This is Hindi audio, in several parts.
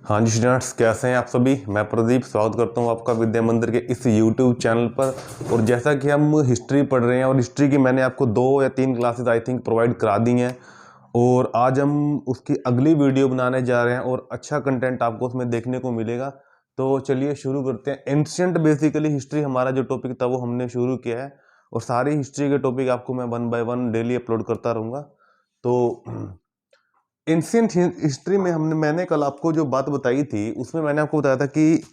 हाँ जी स्टूडेंट्स, कैसे हैं आप सभी। मैं प्रदीप स्वागत करता हूँ आपका विद्या मंदिर के इस यूट्यूब चैनल पर। और जैसा कि हम हिस्ट्री पढ़ रहे हैं और हिस्ट्री की मैंने आपको 2 या 3 क्लासेस आई थिंक प्रोवाइड करा दी हैं, और आज हम उसकी अगली वीडियो बनाने जा रहे हैं और अच्छा कंटेंट आपको उसमें देखने को मिलेगा। तो चलिए शुरू करते हैं। एंशिएंट बेसिकली हिस्ट्री हमारा जो टॉपिक था वो हमने शुरू किया है, और सारी हिस्ट्री के टॉपिक आपको मैं 1 बाय 1 डेली अपलोड करता रहूँगा। तो एंशिएंट हिस्ट्री में मैंने कल आपको जो बात बताई थी उसमें मैंने आपको बताया था कि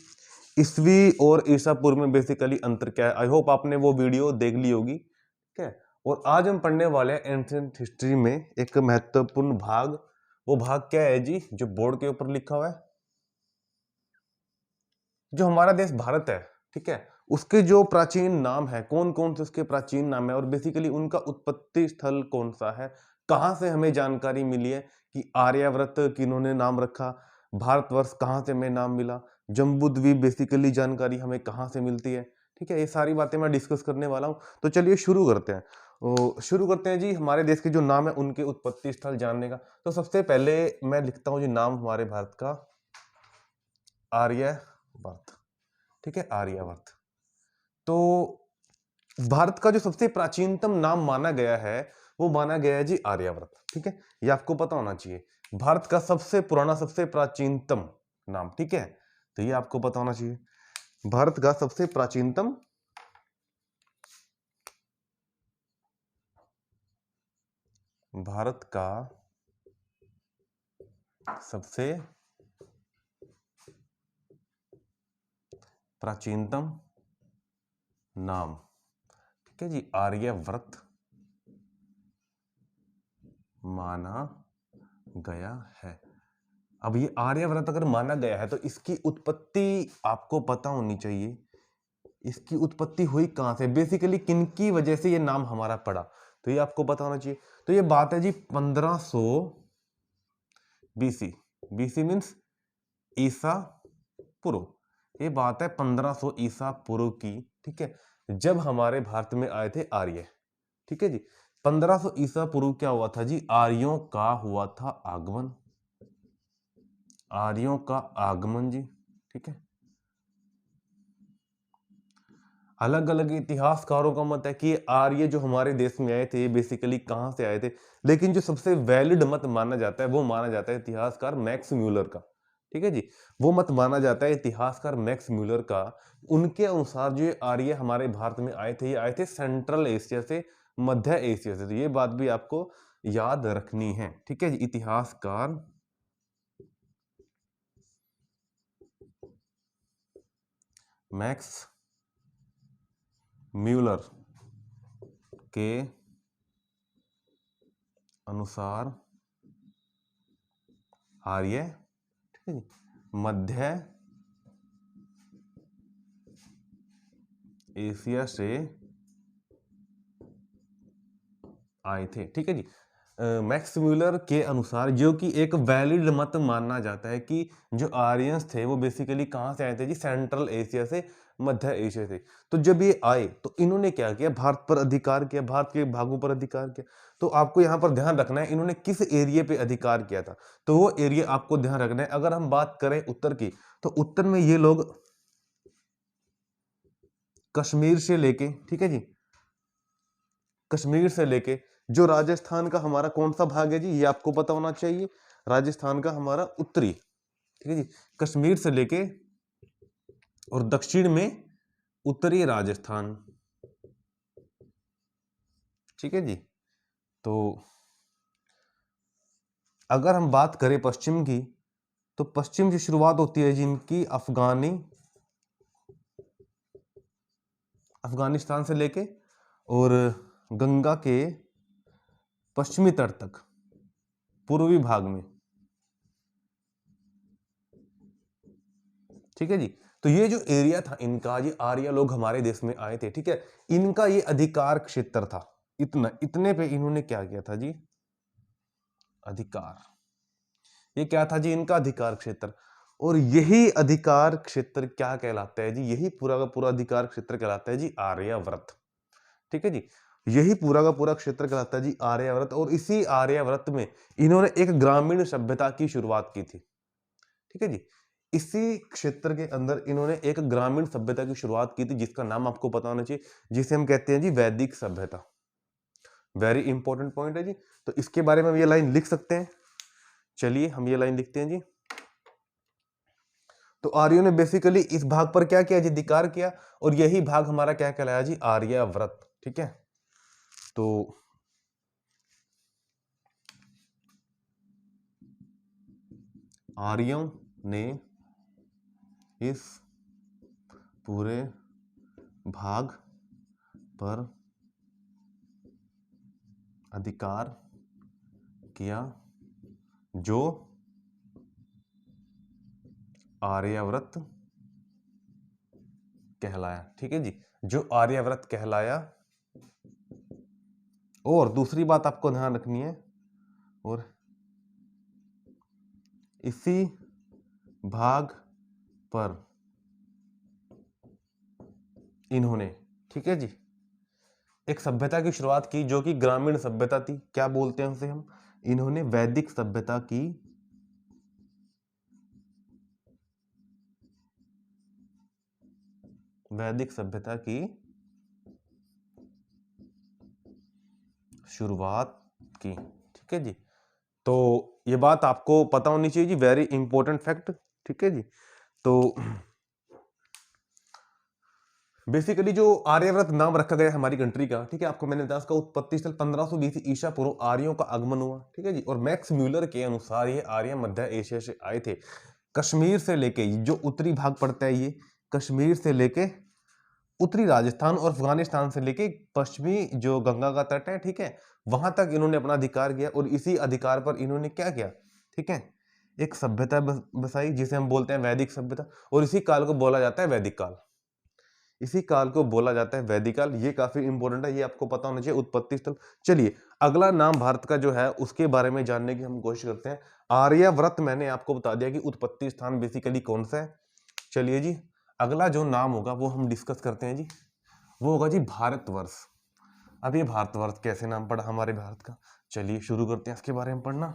ईसवी और ईसा पूर्व में बेसिकली अंतर क्या है। आई होप आपने वो वीडियो देख ली होगी, ठीक है। और आज हम पढ़ने वाले हैं एंशिएंट हिस्ट्री में एक महत्वपूर्ण भाग। वो भाग क्या है जी, जो बोर्ड के ऊपर लिखा हुआ है। जो हमारा देश भारत है, ठीक है, उसके जो प्राचीन नाम है, कौन कौन से उसके प्राचीन नाम है, और बेसिकली उनका उत्पत्ति स्थल कौन सा है, कहाँ से हमें जानकारी मिली है कि आर्यावर्त किन्होंने नाम रखा, भारतवर्ष कहाँ से हमें नाम मिला, जम्बूद्वीप बेसिकली जानकारी हमें कहाँ से मिलती है, ठीक है। ये सारी बातें मैं डिस्कस करने वाला हूँ। तो चलिए शुरू करते हैं। शुरू करते हैं जी हमारे देश के जो नाम है उनके उत्पत्ति स्थल जानने का। तो सबसे पहले मैं लिखता हूँ जी नाम हमारे भारत का, आर्यवर्त, ठीक है, आर्यावर्त। तो भारत का जो सबसे प्राचीनतम नाम माना गया है वो माना गया है जी आर्यावर्त, ठीक है। ये आपको पता होना चाहिए, भारत का सबसे पुराना सबसे प्राचीनतम नाम, ठीक है। तो ये आपको पता होना चाहिए, भारत का सबसे प्राचीनतम भारत का सबसे प्राचीनतम नाम, ठीक है जी, आर्यावर्त माना गया है। अब ये आर्यव्रत अगर माना गया है तो इसकी उत्पत्ति आपको पता होनी चाहिए। इसकी उत्पत्ति हुई कहां से, बेसिकली किनकी वजह से ये नाम हमारा पड़ा, तो ये आपको पता होना चाहिए। तो ये बात है जी 1500 बीसी। बीसी मीन्स ईसा पूर्व। ये बात है 1500 ईसा पूर्व की, ठीक है, जब हमारे भारत में आए थे आर्य, ठीक है जी। 1500 ईसा पूर्व क्या हुआ था जी, आर्यों का हुआ था आगमन, आर्यों का आगमन जी, ठीक है। अलग अलग इतिहासकारों का मत है कि आर्य जो हमारे देश में आए थे बेसिकली कहां से आए थे, लेकिन जो सबसे वैलिड मत माना जाता है वो माना जाता है इतिहासकार मैक्स म्यूलर का, ठीक है जी। वो मत माना जाता है इतिहासकार मैक्स म्यूलर का। उनके अनुसार जो ये आर्य हमारे भारत में आए थे, ये आए थे सेंट्रल एशिया से, मध्य एशिया से। तो ये बात भी आपको याद रखनी है, ठीक है जी। इतिहासकार मैक्स म्यूलर के अनुसार आर्य, ठीक है जी, मध्य एशिया से आए थे, ठीक है जी। मैक्स म्यूलर के अनुसार, जो कि एक वैलिड मत माना जाता है कि जो आर्यंस थे वो बेसिकली कहां से आए थे जी, सेंट्रल एशिया से, मध्य एशिया से। तो जब ये आए तो इन्होंने क्या किया, भारत पर अधिकार किया, भारत के भागों पर अधिकार किया। तो आपको यहां पर ध्यान रखना है इन्होंने किस एरिया पे अधिकार किया था, तो वो एरिया आपको ध्यान रखना है। अगर हम बात करें उत्तर की, तो उत्तर में ये लोग कश्मीर से लेके, ठीक है जी, कश्मीर से लेके जो राजस्थान का हमारा कौन सा भाग है जी, ये आपको पता होना चाहिए, राजस्थान का हमारा उत्तरी, ठीक है जी, कश्मीर से लेके और दक्षिण में उत्तरी राजस्थान, ठीक है जी। तो अगर हम बात करें पश्चिम की, तो पश्चिम की शुरुआत होती है जिनकी अफगानिस्तान से लेके और गंगा के पश्चिमी तट तक, पूर्वी भाग में, ठीक है जी। तो ये जो एरिया था इनका, ये आर्य लोग हमारे देश में आए थे, ठीक है, इनका ये अधिकार क्षेत्र था। इतने पे इन्होंने क्या किया था जी, अधिकार, ये क्या था जी, इनका अधिकार क्षेत्र। और यही अधिकार क्षेत्र क्या कहलाता है जी, यही पूरा का पूरा अधिकार क्षेत्र कहलाता है जी आर्यावर्त, ठीक है जी। यही पूरा का पूरा क्षेत्र कहलाता है जी आर्यावर्त। और इसी आर्यावर्त में इन्होंने एक ग्रामीण सभ्यता की शुरुआत की थी, ठीक है जी। इसी क्षेत्र के अंदर इन्होंने एक ग्रामीण सभ्यता की शुरुआत की थी, जिसका नाम आपको पता होना चाहिए, जिसे हम कहते हैं जी वैदिक सभ्यता। वेरी इंपॉर्टेंट पॉइंट है जी। तो इसके बारे में हम ये लाइन लिख सकते हैं। चलिए हम ये लाइन लिखते हैं जी। तो आर्यों ने बेसिकली इस भाग पर क्या किया जी, अधिकार किया, और यही भाग हमारा क्या कहलाया जी, आर्याव्रत। ठीक है, तो आर्यों ने इस पूरे भाग पर अधिकार किया जो आर्याव्रत कहलाया। ठीक है जी, जो आर्याव्रत कहलाया। और दूसरी बात आपको ध्यान रखनी है, और इसी भाग पर इन्होंने, ठीक है जी, एक सभ्यता की शुरुआत की जो कि ग्रामीण सभ्यता थी। क्या बोलते हैं उसे हम, इन्होंने वैदिक सभ्यता की शुरुआत की। ठीक है जी, तो ये बात आपको पता होनी चाहिए जी, वेरी इंपॉर्टेंट फैक्ट। ठीक है जी, तो बेसिकली जो आर्यव्रत नाम रखा गया हमारी कंट्री का, ठीक है, आपको मैंने बताया उसका उत्पत्ति स्थल 1520 ईसा पूर्व आर्यों का आगमन हुआ। ठीक है जी, और मैक्स म्यूलर के अनुसार ये आर्य मध्य एशिया से आए थे। कश्मीर से लेके जो उत्तरी भाग पड़ता है, ये कश्मीर से लेके उत्तरी राजस्थान और अफगानिस्तान से लेके पश्चिमी जो गंगा का तट है, ठीक है, वहां तक इन्होंने अपना अधिकार किया, और इसी अधिकार पर इन्होंने क्या किया, ठीक है, एक सभ्यता बसाई जिसे हम बोलते हैं वैदिक सभ्यता, और इसी काल को बोला जाता है वैदिक काल। इसी काल को बोला जाता है वैदिक काल। ये काफी इंपॉर्टेंट है, ये आपको पता होना चाहिए, उत्पत्ति स्थल। चलिए अगला नाम भारत का जो है उसके बारे में जानने की हम कोशिश करते हैं। आर्याव्रत मैंने आपको बता दिया कि उत्पत्ति स्थान बेसिकली कौन सा है। चलिए जी, अगला जो नाम होगा वो हम डिस्कस करते हैं जी, वो होगा जी भारतवर्ष। अब ये भारतवर्ष कैसे नाम पड़ा हमारे भारत का, चलिए शुरू करते हैं इसके बारे में पढ़ना।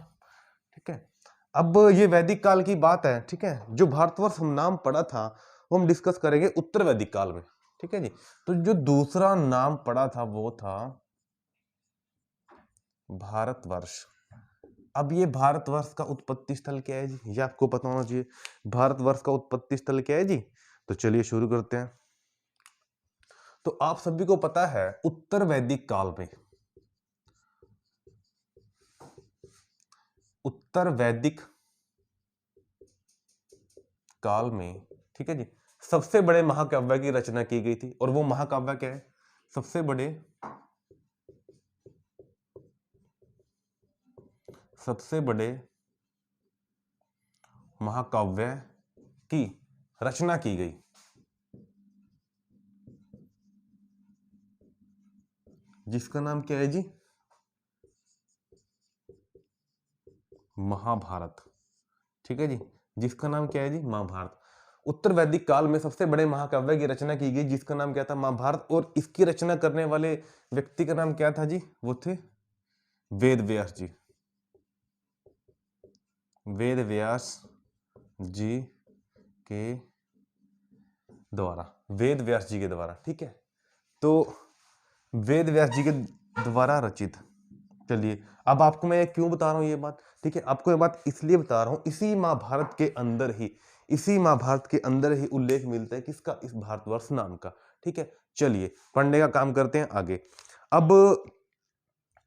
ठीक है, अब ये वैदिक काल की बात है। ठीक है, जो भारतवर्ष हम नाम पड़ा था वो हम डिस्कस करेंगे उत्तर वैदिक काल में। ठीक है जी, तो जो दूसरा नाम पड़ा था वो था भारतवर्ष। अब ये भारतवर्ष का उत्पत्ति स्थल क्या है जी, ये आपको पता होना चाहिए। भारतवर्ष का उत्पत्ति स्थल क्या है जी, तो चलिए शुरू करते हैं। तो आप सभी को पता है उत्तर वैदिक काल में, उत्तर वैदिक काल में, ठीक है जी, सबसे बड़े महाकाव्य की रचना की गई थी। और वो महाकाव्य क्या है, सबसे बड़े महाकाव्य की रचना की गई, जिसका नाम क्या है जी, महाभारत। ठीक है जी, जिसका नाम क्या है जी, महाभारत। उत्तर वैदिक काल में सबसे बड़े महाकाव्य की रचना की गई जिसका नाम क्या था, महाभारत। और इसकी रचना करने वाले व्यक्ति का नाम क्या था जी, वो थे वेद व्यास जी। वेद व्यास जी के द्वारा, वेद व्यास जी के द्वारा। ठीक है, तो वेद व्यास जी के द्वारा रचित। चलिए अब आपको मैं क्यों बता रहा हूं ये बात, ठीक है, आपको ये बात इसलिए बता रहा हूं, इसी महाभारत के अंदर ही, इसी महाभारत के अंदर ही उल्लेख मिलता है किसका, इस भारतवर्ष नाम का। ठीक है, चलिए पढ़ने का काम करते हैं आगे। अब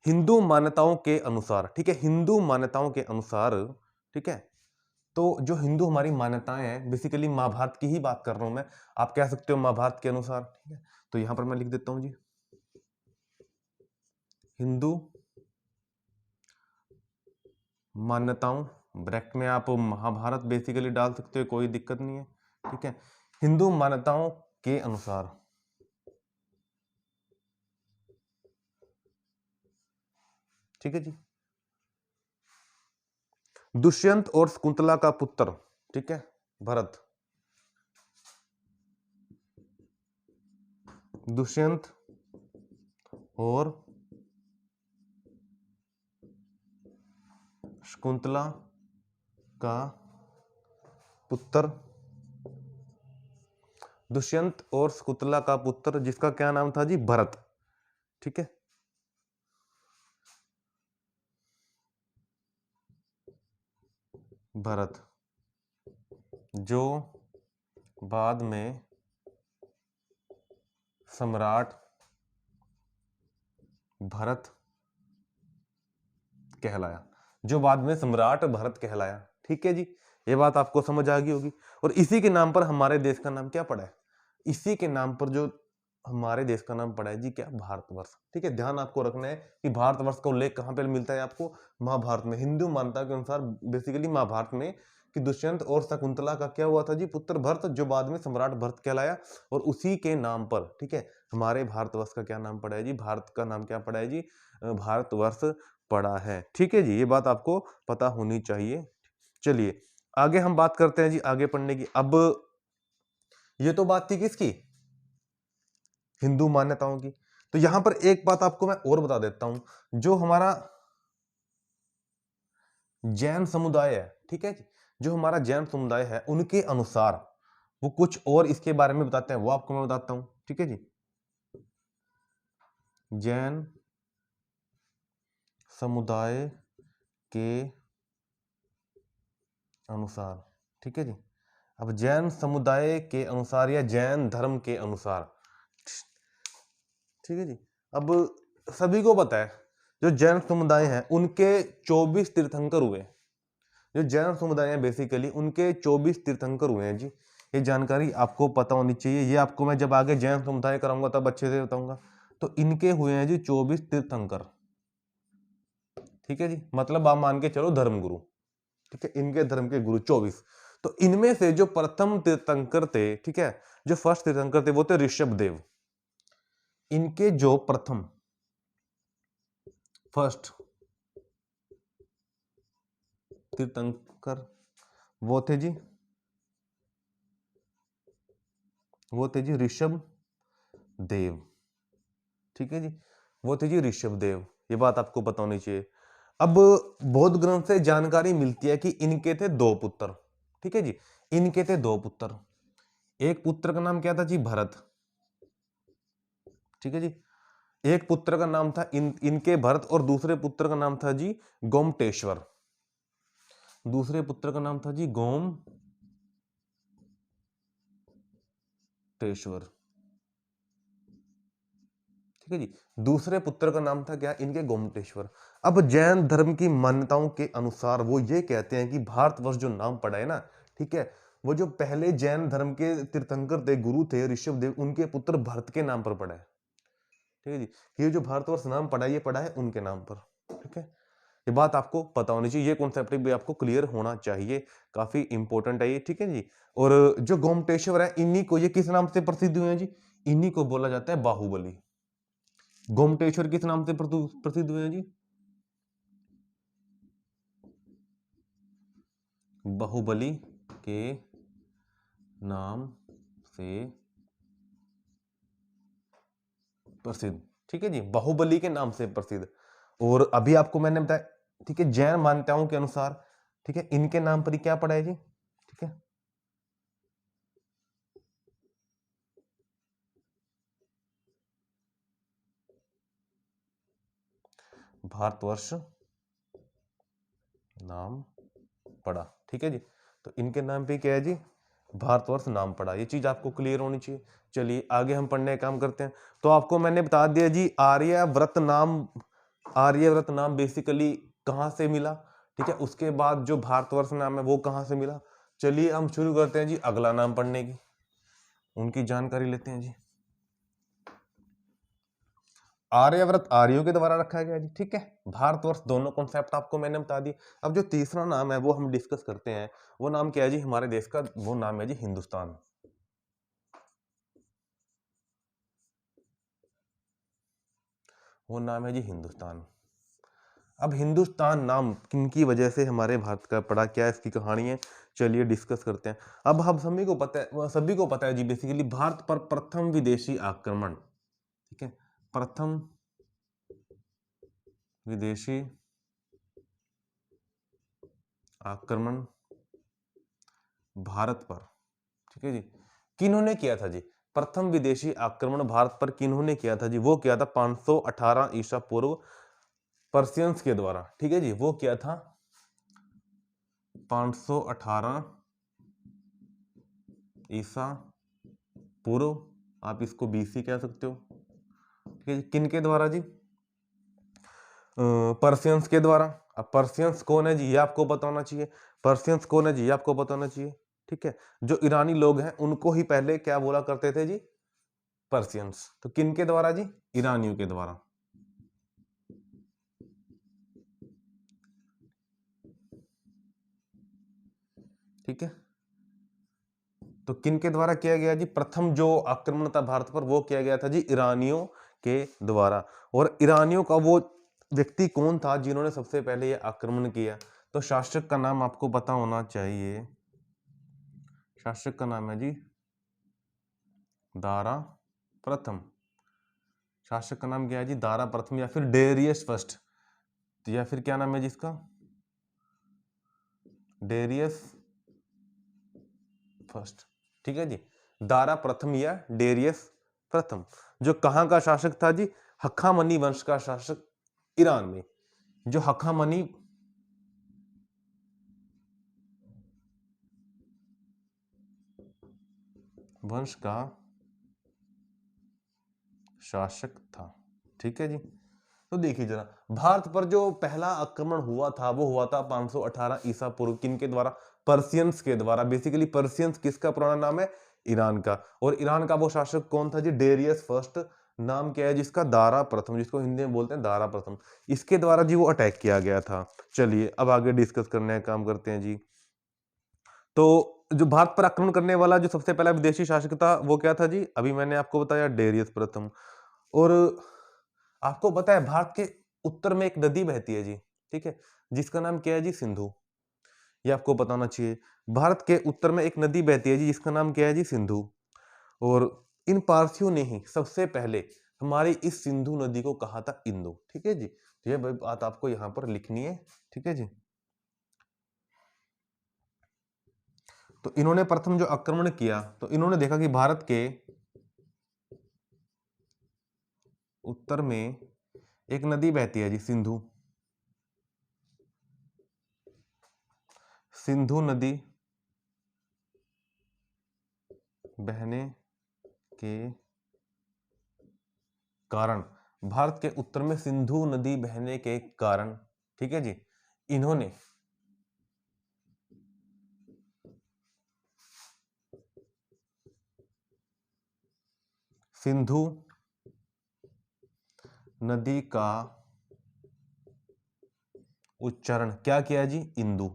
हिंदू मान्यताओं के अनुसार, ठीक है, हिंदू मान्यताओं के अनुसार, ठीक है, तो जो हिंदू हमारी मान्यताएं हैं, बेसिकली महाभारत की ही बात कर रहा हूं मैं, आप कह सकते हो महाभारत के अनुसार। ठीक है, तो यहां पर मैं लिख देता हूं जी, हिंदू मान्यताओं, ब्रैकेट में आप महाभारत बेसिकली डाल सकते हो, कोई दिक्कत नहीं है। ठीक है, हिंदू मान्यताओं के अनुसार, ठीक है जी, दुष्यंत और शकुंतला का पुत्र, ठीक है, भरत, दुष्यंत और शकुंतला का पुत्र दुष्यंत और शकुंतला का पुत्र जिसका क्या नाम था जी, भरत। ठीक है, भरत, जो बाद में सम्राट भरत कहलाया, जो बाद में सम्राट भरत कहलाया। ठीक है जी, ये बात आपको समझ आ गई होगी। और इसी के नाम पर हमारे देश का नाम क्या पड़ा है, इसी के नाम पर जो हमारे देश का नाम पड़ा है जी, क्या, भारतवर्ष। ठीक है, ध्यान आपको रखना है कि भारतवर्ष का उल्लेख कहां पर मिलता है आपको, महाभारत में। हिंदू मान्यता के अनुसार बेसिकली महाभारत में, कि दुष्यंत और शकुंतला का क्या हुआ था जी, पुत्र भरत, जो बाद में सम्राट भरत कहलाया। और उसी के नाम पर, ठीक है, हमारे भारतवर्ष का क्या नाम पड़ा है जी, भारत का नाम क्या पड़ा है जी, भारतवर्ष पड़ा है। ठीक है जी, ये बात आपको पता होनी चाहिए। चलिए आगे हम बात करते हैं जी, आगे पढ़ने की। अब ये तो बात थी किसकी, हिंदू मान्यताओं की। तो यहां पर एक बात आपको मैं और बता देता हूं, जो हमारा जैन समुदाय है, ठीक है, जो हमारा जैन समुदाय है, उनके अनुसार वो कुछ और इसके बारे में बताते हैं, वो आपको मैं बताता हूं। ठीक है जी, जैन समुदाय के अनुसार, ठीक है जी, अब जैन समुदाय के अनुसार या जैन धर्म के अनुसार, ठीक है जी, अब सभी को पता है जो जैन समुदाय है उनके 24 तीर्थंकर हुए। जो जैन समुदाय है बेसिकली उनके 24 तीर्थंकर हुए हैं जी, ये जानकारी आपको पता होनी चाहिए। ये आपको मैं जब आगे जैन समुदाय कराऊंगा तब अच्छे से बताऊंगा। तो इनके हुए हैं जी 24 तीर्थंकर। ठीक है जी, मतलब आप मान के चलो धर्मगुरु। ठीक है, इनके धर्म के गुरु 24। तो इनमें से जो प्रथम तीर्थंकर थे, ठीक है, जो फर्स्ट तीर्थंकर थे वो थे ऋषभ देव। इनके जो प्रथम, फर्स्ट तीर्थंकर वो थे जी, वो थे जी ऋषभ देव। ठीक है जी, वो थे जी ऋषभ देव, ये बात आपको पता होनी चाहिए। अब बौद्ध ग्रंथ से जानकारी मिलती है कि इनके थे दो पुत्र। ठीक है जी, इनके थे दो पुत्र। एक पुत्र का नाम क्या था जी, भरत। ठीक है जी, एक पुत्र का नाम था इनके भरत, और दूसरे पुत्र का नाम था जी गोमटेश्वर। दूसरे पुत्र का नाम था जी गोमटेश्वर। ठीक है जी, दूसरे पुत्र का नाम था क्या, इनके गोमटेश्वर। अब जैन धर्म की मान्यताओं के अनुसार वो ये कहते हैं कि भारतवर्ष जो नाम पड़ा है ना, ठीक है, वो जो पहले जैन धर्म के तीर्थंकर थे, गुरु थे ऋषभ देव, उनके पुत्र भरत के नाम पर पड़ा है। ठीक है जी, ये जो भारतवर्ष नाम पड़ा है, ये पड़ा है उनके नाम पर। ठीक है, ये बात आपको पता होनी चाहिए, ये कॉन्सेप्ट भी आपको क्लियर होना चाहिए, काफी इंपॉर्टेंट है ये। ठीक है जी, और जो गोमटेश्वर है, इन्हीं को, ये किस नाम से प्रसिद्ध हुए हैं जी, इन्हीं को बोला जाता है बाहुबली। गोमटेश्वर किस नाम से प्रसिद्ध हुए हैं जी, बाहुबली के नाम से प्रसिद्ध। ठीक है जी, बाहुबली के नाम से प्रसिद्ध। और अभी आपको मैंने बताया, ठीक है, जैन मान्यताओं के अनुसार, ठीक है, इनके नाम पर ही क्या पड़ा है जी। ठीक है, भारतवर्ष नाम पड़ा। ठीक है जी, तो इनके नाम पे क्या है जी, भारतवर्ष नाम पड़ा। ये चीज आपको क्लियर होनी चाहिए। चलिए आगे हम पढ़ने का काम करते हैं। तो आपको मैंने बता दिया जी, आर्यव्रत नाम, आर्यव्रत नाम बेसिकली कहाँ से मिला। ठीक है, उसके बाद जो भारतवर्ष नाम है वो कहाँ से मिला। चलिए हम शुरू करते हैं जी अगला नाम पढ़ने की, उनकी जानकारी लेते हैं जी। आर्यव्रत आर्यों के द्वारा रखा गया जी। ठीक है, भारतवर्ष, दोनों कॉन्सेप्ट आपको मैंने बता दिए। अब जो तीसरा नाम है वो हम डिस्कस करते हैं। वो नाम क्या है जी हमारे देश का, वो नाम है जी हिंदुस्तान। वो नाम है जी हिंदुस्तान। अब हिंदुस्तान नाम किनकी वजह से हमारे भारत का पड़ा, क्या इसकी कहानी है, चलिए डिस्कस करते हैं। अब हम सभी को पता है जी, बेसिकली भारत पर प्रथम विदेशी आक्रमण, ठीक है, प्रथम विदेशी आक्रमण भारत पर, ठीक है जी, किन्होंने किया था जी? प्रथम विदेशी आक्रमण भारत पर किन्होंने किया था जी? वो किया था 518 ईसा पूर्व पर्शियंस के द्वारा। ठीक है जी, वो किया था 518 ईसा पूर्व, आप इसको बीसी कह सकते हो। ठीक है जी, किन के द्वारा जी? पर्शियंस के द्वारा। अब पर्शियंस कौन है जी, ये आपको बताना चाहिए। पर्शियंस कौन है जी, ये आपको बताना चाहिए। ठीक है, जो ईरानी लोग हैं उनको ही पहले क्या बोला करते थे जी? पर्शियंस। तो किन के द्वारा जी? ईरानियों के द्वारा। ठीक है, तो किन के द्वारा किया गया जी? प्रथम जो आक्रमण था भारत पर वो किया गया था जी ईरानियों के द्वारा। और ईरानियों का वो व्यक्ति कौन था जिन्होंने सबसे पहले ये आक्रमण किया? तो शासक का नाम आपको पता होना चाहिए। शासक का नाम है जी दारा प्रथम। शासक का नाम क्या है जी? दारा प्रथम, या फिर डेरियस फर्स्ट, या फिर क्या नाम है जिसका? Darius first. ठीक है जी, दारा प्रथम या डेरियस प्रथम, जो कहां का शासक था जी? हखामनी वंश का शासक ईरान में। जो हखामनी वंश का शासक था। ठीक है जी, तो देखिए जरा, भारत पर जो पहला आक्रमण हुआ था वो हुआ था 518 ईसा पूर्व। किन के द्वारा? पर्शियंस के द्वारा। बेसिकली पर्शियंस किसका पुराना नाम है? ईरान का। और ईरान का वो शासक कौन था जी? Darius first. नाम क्या है जिसका? दारा प्रथम, जिसको हिंदी में बोलते हैं दारा प्रथम। इसके द्वारा जी वो अटैक किया गया था। चलिए अब आगे डिस्कस करने का काम करते हैं जी। तो जो भारत पर आक्रमण करने वाला जो सबसे पहला विदेशी शासक था वो क्या था जी? अभी मैंने आपको बताया, डेरियस प्रथम। और आपको पता है भारत के उत्तर में एक नदी बहती है जी, ठीक है, जिसका नाम क्या है जी? सिंधु। ये आपको बताना चाहिए। भारत के उत्तर में एक नदी बहती है जी, जिसका नाम क्या है जी? सिंधु। और इन पारसियों ने ही सबसे पहले हमारी इस सिंधु नदी को कहा था इंदु। ठीक है जी, तो ये बात आपको यहां पर लिखनी है। ठीक है जी, तो इन्होंने प्रथम जो आक्रमण किया तो इन्होंने देखा कि भारत के उत्तर में एक नदी बहती है जी, सिंधु। सिंधु नदी बहने के कारण, भारत के उत्तर में सिंधु नदी बहने के कारण, ठीक है जी, इन्होंने सिंधु नदी का उच्चारण क्या किया जी? इंदु।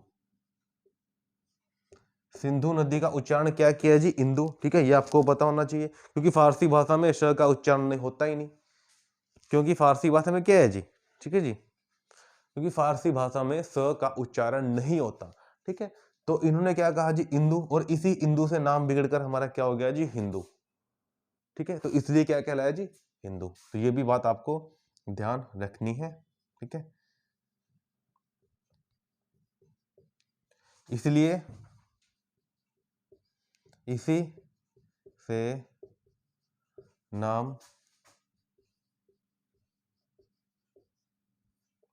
सिंधु नदी का उच्चारण क्या किया जी? इंदु। ठीक है, ये आपको पता होना चाहिए, क्योंकि फारसी भाषा में श का उच्चारण नहीं होता ही नहीं, क्योंकि फारसी भाषा में क्या है जी? ठीक है जी, क्योंकि फारसी भाषा में स का उच्चारण नहीं होता। ठीक है, तो इन्होंने क्या कहा जी? इंदु। और इसी इंदु से नाम बिगड़कर हमारा क्या हो गया जी? हिंदू। ठीक है, तो इसलिए क्या कहलाया जी? हिंदू। तो ये भी बात आपको ध्यान रखनी है। ठीक है, इसलिए इसी से नाम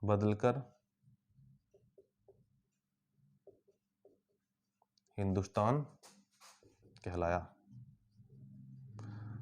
बदलकर हिंदुस्तान कहलाया।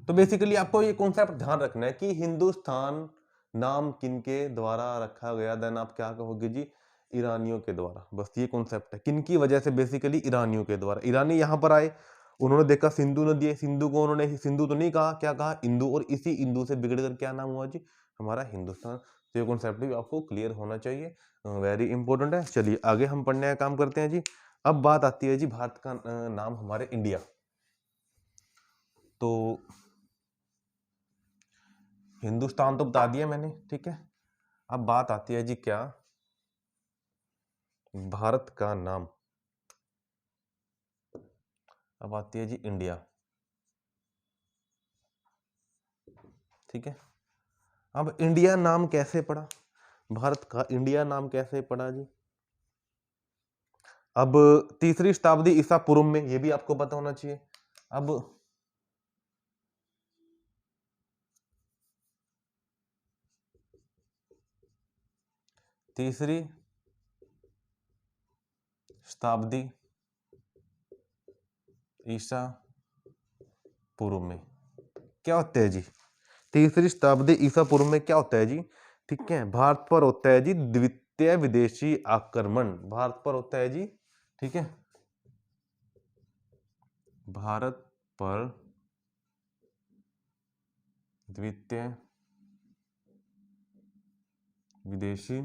तो बेसिकली आपको ये कॉन्सेप्ट ध्यान रखना है कि हिंदुस्तान नाम किनके द्वारा रखा गया, देन आप क्या कहोगे जी? ईरानियों के द्वारा। बस ये कॉन्सेप्ट है, किनकी वजह से? बेसिकली ईरानियों के द्वारा। ईरानी यहां पर आए, उन्होंने देखा सिंधु नदी है, सिंधु को उन्होंने सिंधु तो नहीं कहा, क्या कहा? इंदु। और इसी इंदु से बिगड़कर क्या नाम हुआ जी? हमारा हिंदुस्तान। तो ये कॉन्सेप्ट भी आपको क्लियर होना चाहिए, वेरी इंपॉर्टेंट है। चलिए आगे हम पढ़ने का काम करते हैं जी। अब बात आती है जी भारत का नाम हमारे इंडिया। तो हिंदुस्तान तो बता दिया मैंने, ठीक है। अब बात आती है जी क्या? भारत का नाम। अब आती है जी इंडिया। ठीक है, अब इंडिया नाम कैसे पड़ा? भारत का इंडिया नाम कैसे पड़ा जी? अब तीसरी शताब्दी ईसा पूर्व में, ये भी आपको पता होना चाहिए। अब तीसरी शताब्दी ईसा पूर्व में क्या होता है जी? तीसरी शताब्दी ईसा पूर्व में क्या होता है जी? ठीक है, भारत पर होता है जी द्वितीय विदेशी आक्रमण। भारत पर होता है जी, ठीक है, भारत पर द्वितीय विदेशी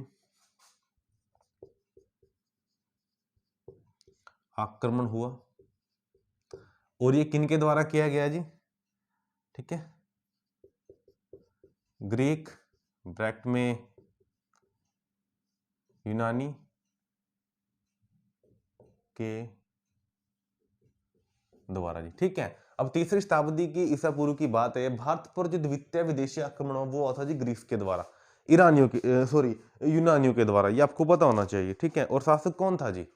आक्रमण हुआ। और ये किनके द्वारा किया गया जी? ठीक है, ग्रीक, ब्रैकेट में यूनानी के द्वारा जी। ठीक है, अब तीसरी शताब्दी की ईसा पूर्व की बात है। भारत पर जो द्वितीय विदेशी आक्रमण हुआ वो हुआ था जी ग्रीस के द्वारा, ईरानियों के सॉरी यूनानियों के द्वारा। ये आपको पता होना चाहिए। ठीक है, और शासक कौन था जी?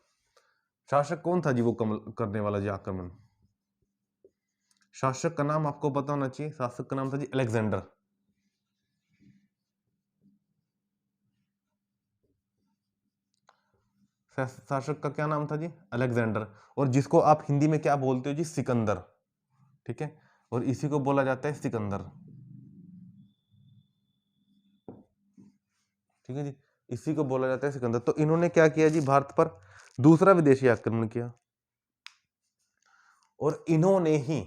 शासक कौन था जी वो करने वाला जी आक्रमण? शासक का नाम आपको पता होना चाहिए। शासक का नाम था जी अलेक्जेंडर। शासक का क्या नाम था जी? अलेक्जेंडर। और जिसको आप हिंदी में क्या बोलते हो जी? सिकंदर। ठीक है, और इसी को बोला जाता है सिकंदर। ठीक है जी, इसी को बोला जाता है सिकंदर। तो इन्होंने क्या किया जी? भारत पर दूसरा विदेशी आक्रमण किया। और इन्होंने ही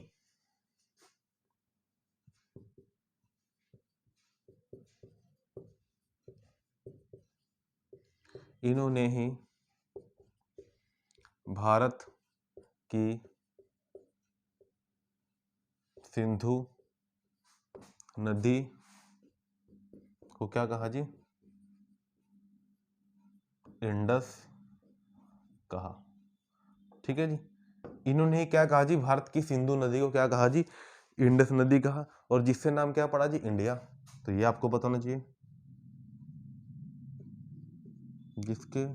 भारत की सिंधु नदी को क्या कहा जी? इंडस कहा। ठीक है जी, इन्होंने ही क्या कहा जी? भारत की सिंधु नदी को क्या कहा जी? इंडस नदी कहा। और जिससे नाम क्या पड़ा जी? इंडिया। तो ये आपको पता होना चाहिए, जिसके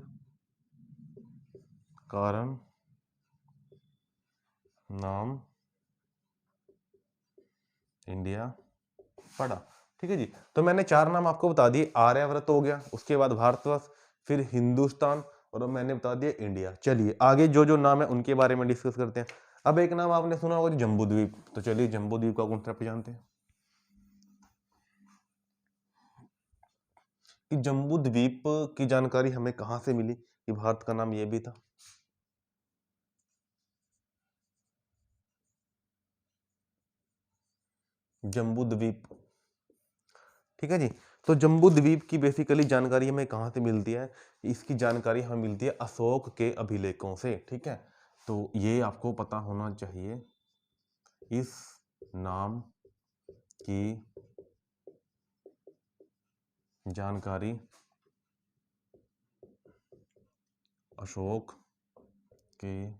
कारण नाम इंडिया पड़ा। ठीक है जी, तो मैंने चार नाम आपको बता दिए। आर्यव्रत हो गया, उसके बाद भारतवर्ष, फिर हिंदुस्तान, और अब मैंने बता दिया इंडिया। चलिए आगे जो जो नाम है उनके बारे में डिस्कस करते हैं। अब एक नाम आपने सुना होगा जम्बू द्वीप। तो चलिए जम्बू द्वीप का कॉन्सेप्ट जानते हैं कि जम्बू द्वीप की जानकारी हमें कहां से मिली कि भारत का नाम यह भी था। जम्बू द्वीप, ठीक है जी। तो जम्बू द्वीप की बेसिकली जानकारी हमें कहाँ से मिलती है? इसकी जानकारी हमें मिलती है अशोक के अभिलेखों से। ठीक है, तो ये आपको पता होना चाहिए। इस नाम की जानकारी अशोक के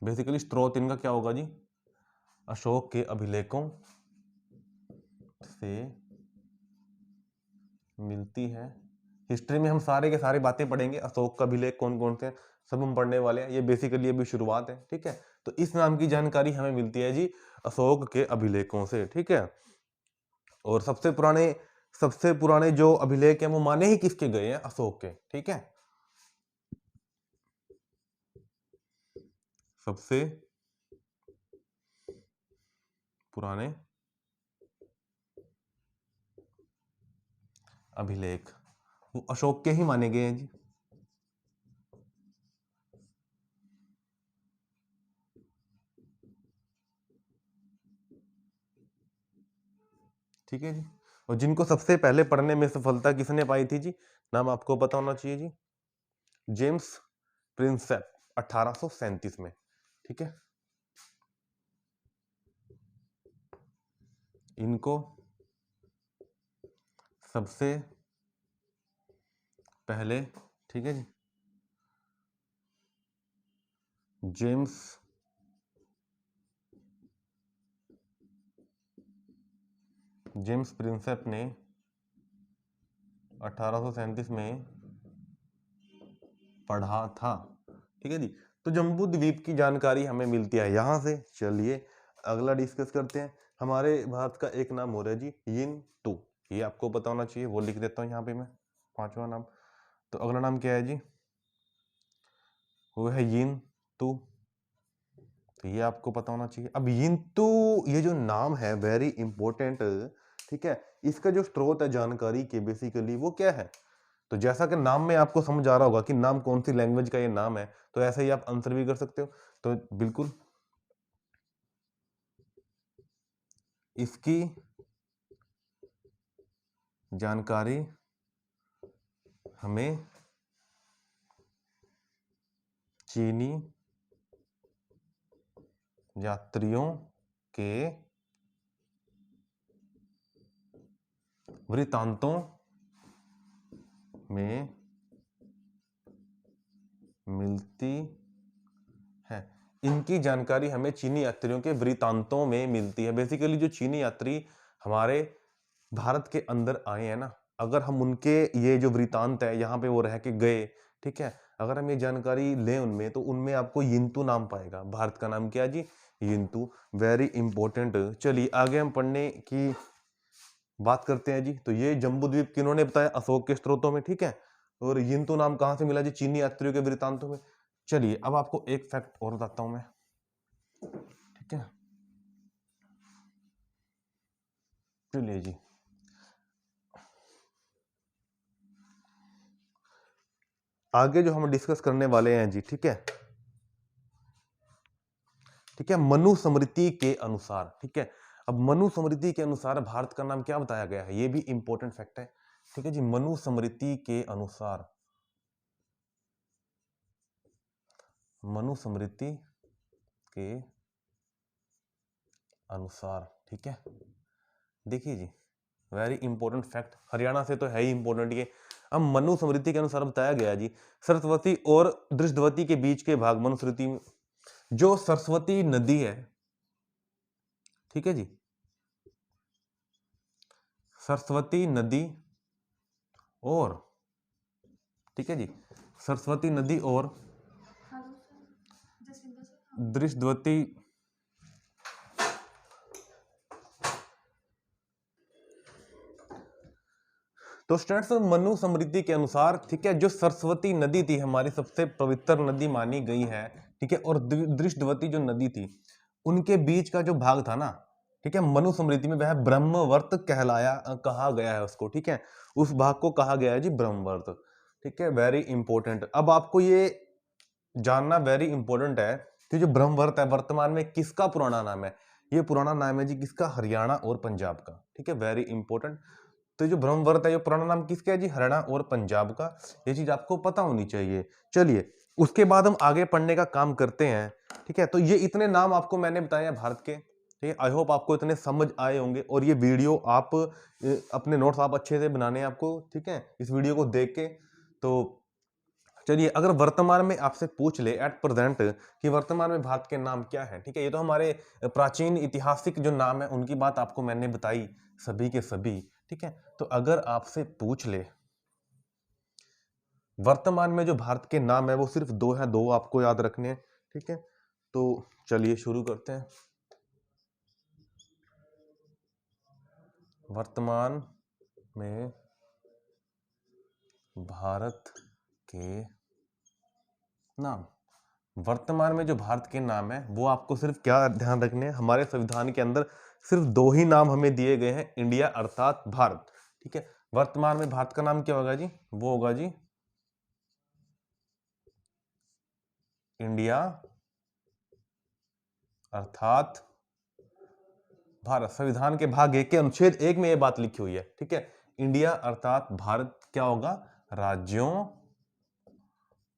बेसिकली स्रोत इनका क्या होगा जी? अशोक के अभिलेखों से मिलती है। हिस्ट्री में हम सारे के सारे बातें पढ़ेंगे। अशोक का अभिलेख कौन कौन से सब हम पढ़ने वाले हैं। ये बेसिकली अभी शुरुआत है। ठीक है, तो इस नाम की जानकारी हमें मिलती है जी अशोक के अभिलेखों से। ठीक है, और सबसे पुराने जो अभिलेख हैं वो माने ही किसके गए हैं? अशोक के। ठीक है, सबसे पुराने अभिलेख वो अशोक के ही माने गए हैं जी। ठीक है जी, और जिनको सबसे पहले पढ़ने में सफलता किसने पाई थी जी? नाम आपको पता होना चाहिए जी, जेम्स प्रिंसेप, 1837 में। ठीक है, इनको सबसे पहले, ठीक है जी, जेम्स प्रिंसेप ने 1837 में पढ़ा था। ठीक है जी, तो जम्बू द्वीप की जानकारी हमें मिलती है यहां से। चलिए अगला डिस्कस करते हैं। हमारे भारत का एक नाम हो रहा है जी यिन टू। ये आपको पता होना चाहिए, वो लिख देता हूँ यहाँ पे मैं, पांचवा नाम। तो अगला नाम क्या है जी, वो है यिंतु। तो ये आपको पता होना चाहिए। अब यिंतु ये जो नाम है वेरी इंपॉर्टेंट, ठीक है, इसका जो स्रोत है जानकारी के बेसिकली वो क्या है। तो जैसा कि नाम में आपको समझ आ रहा होगा कि नाम कौन सी लैंग्वेज का ये नाम है, तो ऐसे ही आप आंसर भी कर सकते हो। तो बिल्कुल इसकी जानकारी हमें चीनी यात्रियों के वृत्तांतों में मिलती है। इनकी जानकारी हमें चीनी यात्रियों के वृत्तांतों में मिलती है। बेसिकली जो चीनी यात्री हमारे भारत के अंदर आए हैं ना, अगर हम उनके ये जो वृत्तांत है यहाँ पे वो रह के गए, ठीक है, अगर हम ये जानकारी लें उनमें, तो उनमें आपको यिंतु नाम पाएगा। भारत का नाम क्या है जी, यिंतु। Very important. चलिए आगे हम पढ़ने की बात करते हैं जी। तो ये जम्बू द्वीप किन्होंने बताया, अशोक के स्त्रोतों में, ठीक है। और यिंतु नाम कहां से मिला जी, चीनी यात्रियों के वृत्तांतों में। चलिए अब आपको एक फैक्ट और बताता हूं मैं, ठीक है। चलिए जी, आगे जो हम डिस्कस करने वाले हैं जी, ठीक है, ठीक है, मनुस्मृति के अनुसार, ठीक है। अब मनुस्मृति के अनुसार भारत का नाम क्या बताया गया है, ये भी इंपॉर्टेंट फैक्ट है, ठीक है जी। मनुस्मृति के अनुसार, मनुस्मृति के अनुसार, ठीक है, देखिए जी, वेरी इंपॉर्टेंट फैक्ट, हरियाणा से तो है ही इंपॉर्टेंट ये। अब मनुस्मृति के अनुसार बताया गया जी, सरस्वती और दृष्टवती के बीच के भाग मनुस्मृति में, जो सरस्वती नदी है, ठीक है जी, सरस्वती नदी और, ठीक है जी, सरस्वती नदी और दृष्टवती, तो स्टूडेंट्स मनुस्मृति के अनुसार, ठीक है, जो सरस्वती नदी थी हमारी सबसे पवित्र नदी मानी गई है, ठीक है, और दृष्टवती जो नदी थी उनके बीच का जो भाग था ना, ठीक है, मनुस्मृति में वह ब्रह्मवर्त कहलाया, कहा गया है उसको, ठीक है, उस भाग को कहा गया है जी ब्रह्मवर्त, ठीक है। Very important. अब आपको ये जानना वेरी इंपॉर्टेंट है कि जो ब्रह्मवर्त है वर्तमान में किसका पुराना नाम है। ये पुराना नाम है जी किसका, हरियाणा और पंजाब का, ठीक है, वेरी इंपॉर्टेंट। तो जो ब्रह्मवर्त है ये पुराना नाम किसका है जी, हरियाणा और पंजाब का। ये चीज आपको पता होनी चाहिए। चलिए उसके बाद हम आगे पढ़ने का काम करते हैं, ठीक है। तो ये इतने नाम आपको मैंने बताए हैं भारत के, ठीक है। आई होप आपको इतने समझ आए होंगे, और ये वीडियो आप अपने नोट्स आप अच्छे से बनाने हैं आपको, ठीक है, इस वीडियो को देख के। तो चलिए अगर वर्तमान में आपसे पूछ ले एट प्रेजेंट कि वर्तमान में भारत के नाम क्या है, ठीक है, ये तो हमारे प्राचीन ऐतिहासिक जो नाम है उनकी बात आपको मैंने बताई सभी के सभी, ठीक है। तो अगर आपसे पूछ ले वर्तमान में जो भारत के नाम है वो सिर्फ दो हैं, दो आपको याद रखने हैं, ठीक है। तो चलिए शुरू करते हैं। वर्तमान में भारत के नाम, वर्तमान में जो भारत के नाम है वो आपको सिर्फ क्या ध्यान रखने हैं, हमारे संविधान के अंदर सिर्फ दो ही नाम हमें दिए गए हैं, इंडिया अर्थात भारत, ठीक है। वर्तमान में भारत का नाम क्या होगा जी, वो होगा जी इंडिया अर्थात भारत। संविधान के भाग 1 के अनुच्छेद 1 में ये बात लिखी हुई है, ठीक है। इंडिया अर्थात भारत क्या होगा, राज्यों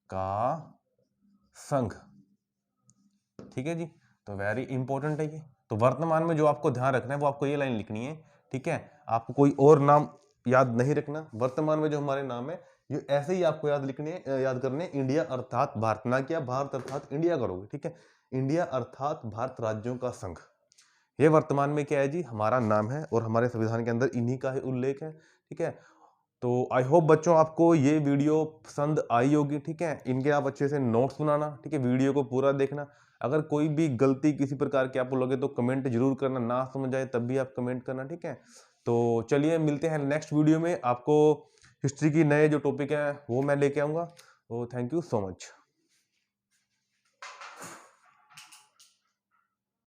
का संघ, ठीक है जी। तो वेरी इंपॉर्टेंट है ये। तो वर्तमान में जो आपको ध्यान रखना है वो आपको ये लाइन लिखनी है, ठीक है। आपको कोई और नाम याद नहीं रखना, वर्तमान में जो हमारे नाम है ये ऐसे ही आपको याद लिखने, याद करने, इंडिया अर्थात भारत, ना कि आप भारत अर्थात इंडिया करोगे, ठीक है। इंडिया अर्थात भारत राज्यों का संघ, ये वर्तमान में क्या है जी, हमारा नाम है, और हमारे संविधान के अंदर इन्हीं का ही उल्लेख है, ठीक है। तो आई होप बच्चों आपको ये वीडियो पसंद आई होगी, ठीक है। इनके आप अच्छे से नोट्स बनाना, ठीक है, वीडियो को पूरा देखना। अगर कोई भी गलती किसी प्रकार की आप लोगे तो कमेंट जरूर करना, ना समझ आए तब भी आप कमेंट करना, ठीक है। तो चलिए मिलते हैं नेक्स्ट वीडियो में। आपको हिस्ट्री की नए जो टॉपिक हैं वो मैं लेके आऊँगा। तो थैंक यू सो मच।